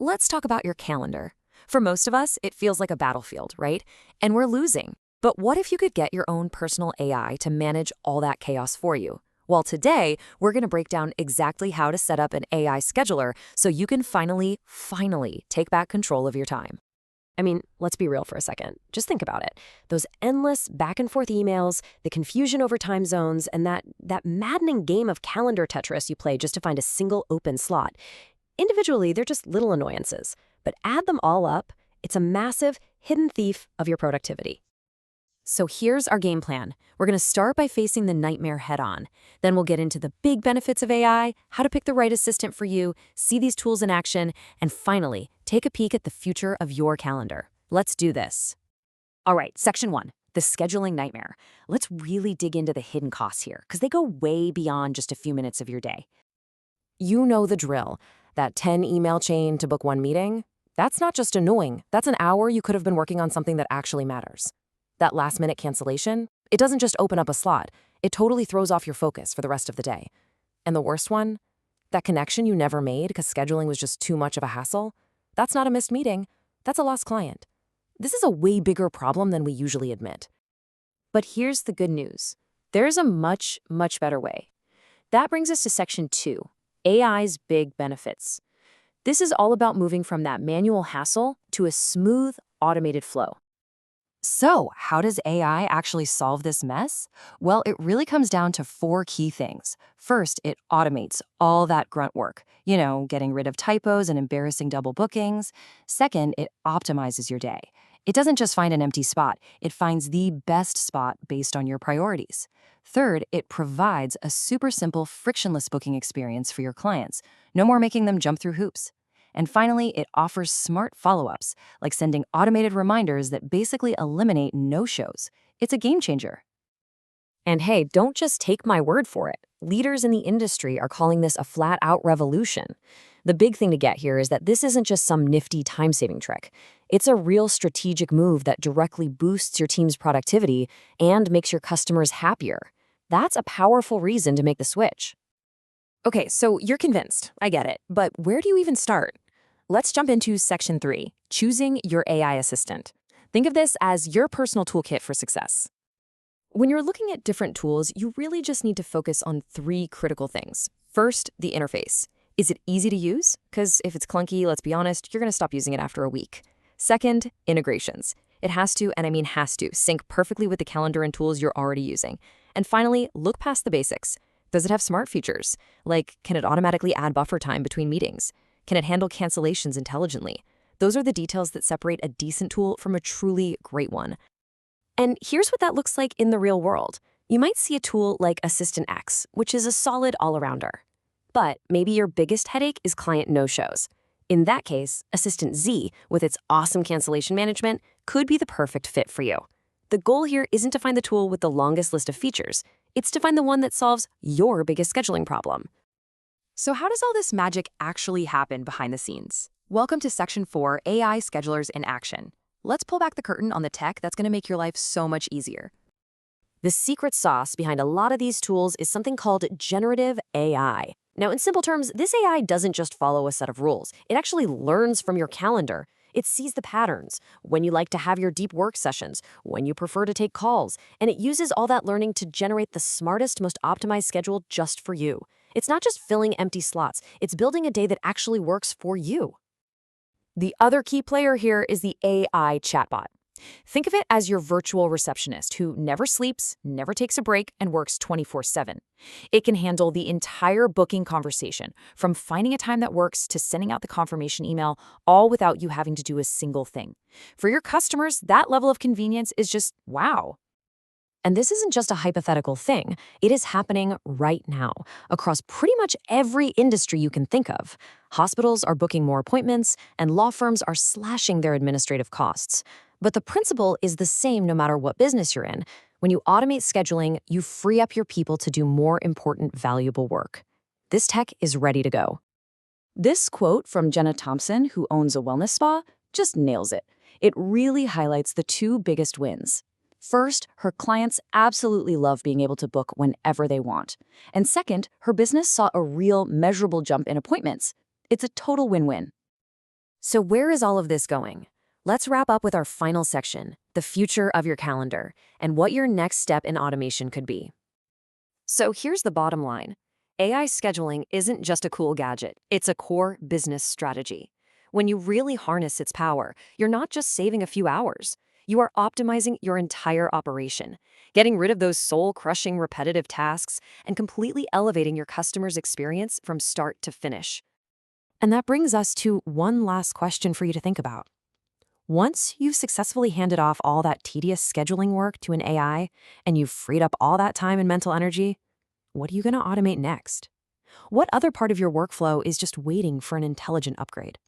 let's talk about your calendar. For most of us, it feels like a battlefield, right? And we're losing. But what if you could get your own personal AI to manage all that chaos for you? Well, today, we're going to break down exactly how to set up an AI scheduler so you can finally take back control of your time. I mean, let's be real for a second. Just think about it. Those endless back and forth emails, the confusion over time zones, and that maddening game of calendar Tetris you play just to find a single open slot. Individually, they're just little annoyances. But add them all up, it's a massive, hidden thief of your productivity. So here's our game plan. We're going to start by facing the nightmare head-on. Then we'll get into the big benefits of AI, how to pick the right assistant for you, see these tools in action, and finally, take a peek at the future of your calendar. Let's do this. All right, section 1, the scheduling nightmare. Let's really dig into the hidden costs here, because they go way beyond just a few minutes of your day. You know the drill. That 10-email chain to book one meeting? That's not just annoying. That's an hour you could have been working on something that actually matters. That last-minute cancellation, it doesn't just open up a slot. It totally throws off your focus for the rest of the day. And the worst one? That connection you never made because scheduling was just too much of a hassle? That's not a missed meeting. That's a lost client. This is a way bigger problem than we usually admit. But here's the good news. There's a much better way. That brings us to section 2, AI's big benefits. This is all about moving from that manual hassle to a smooth, automated flow. So, how does AI actually solve this mess? Well, it really comes down to 4 key things. First, it automates all that grunt work, getting rid of typos and embarrassing double bookings. Second, it optimizes your day. It doesn't just find an empty spot, it finds the best spot based on your priorities. Third, it provides a super simple, frictionless booking experience for your clients. No more making them jump through hoops. And finally, it offers smart follow-ups, like sending automated reminders that basically eliminate no-shows. It's a game changer. And hey, don't just take my word for it. Leaders in the industry are calling this a flat-out revolution. The big thing to get here is that this isn't just some nifty time-saving trick. It's a real strategic move that directly boosts your team's productivity and makes your customers happier. That's a powerful reason to make the switch. Okay, so you're convinced. I get it. But where do you even start? Let's jump into section 3, choosing your AI assistant. Think of this as your personal toolkit for success. When you're looking at different tools, you really just need to focus on 3 critical things. First, the interface. Is it easy to use? Because if it's clunky, let's be honest, you're going to stop using it after a week. Second, integrations. It has to, and I mean has to, sync perfectly with the calendar and tools you're already using. And finally, look past the basics. Does it have smart features? Like, can it automatically add buffer time between meetings? Can it handle cancellations intelligently? Those are the details that separate a decent tool from a truly great one. And here's what that looks like in the real world. You might see a tool like Assistant X, which is a solid all-arounder. But maybe your biggest headache is client no-shows. In that case, Assistant Z, with its awesome cancellation management, could be the perfect fit for you. The goal here isn't to find the tool with the longest list of features. It's to find the one that solves your biggest scheduling problem. So how does all this magic actually happen behind the scenes? Welcome to Section 4, AI Schedulers in Action. Let's pull back the curtain on the tech that's going to make your life so much easier. The secret sauce behind a lot of these tools is something called generative AI. Now, in simple terms, this AI doesn't just follow a set of rules. It actually learns from your calendar. It sees the patterns, when you like to have your deep work sessions, when you prefer to take calls, and it uses all that learning to generate the smartest, most optimized schedule just for you. It's not just filling empty slots, it's building a day that actually works for you. The other key player here is the AI chatbot. Think of it as your virtual receptionist who never sleeps, never takes a break, and works 24/7. It can handle the entire booking conversation, from finding a time that works to sending out the confirmation email, all without you having to do a single thing. For your customers, that level of convenience is just wow. And this isn't just a hypothetical thing. It is happening right now across pretty much every industry you can think of. Hospitals are booking more appointments, and law firms are slashing their administrative costs. But the principle is the same no matter what business you're in. When you automate scheduling, you free up your people to do more important, valuable work. This tech is ready to go. This quote from Jenna Thompson, who owns a wellness spa, just nails it. It really highlights the 2 biggest wins. First, her clients absolutely love being able to book whenever they want. And second, her business saw a real measurable jump in appointments. It's a total win-win. So where is all of this going? Let's wrap up with our final section, the future of your calendar, and what your next step in automation could be. So here's the bottom line. AI scheduling isn't just a cool gadget, it's a core business strategy. When you really harness its power, you're not just saving a few hours. You are optimizing your entire operation, getting rid of those soul-crushing repetitive tasks, and completely elevating your customer's experience from start to finish. And that brings us to one last question for you to think about. Once you've successfully handed off all that tedious scheduling work to an AI and you've freed up all that time and mental energy, what are you going to automate next? What other part of your workflow is just waiting for an intelligent upgrade?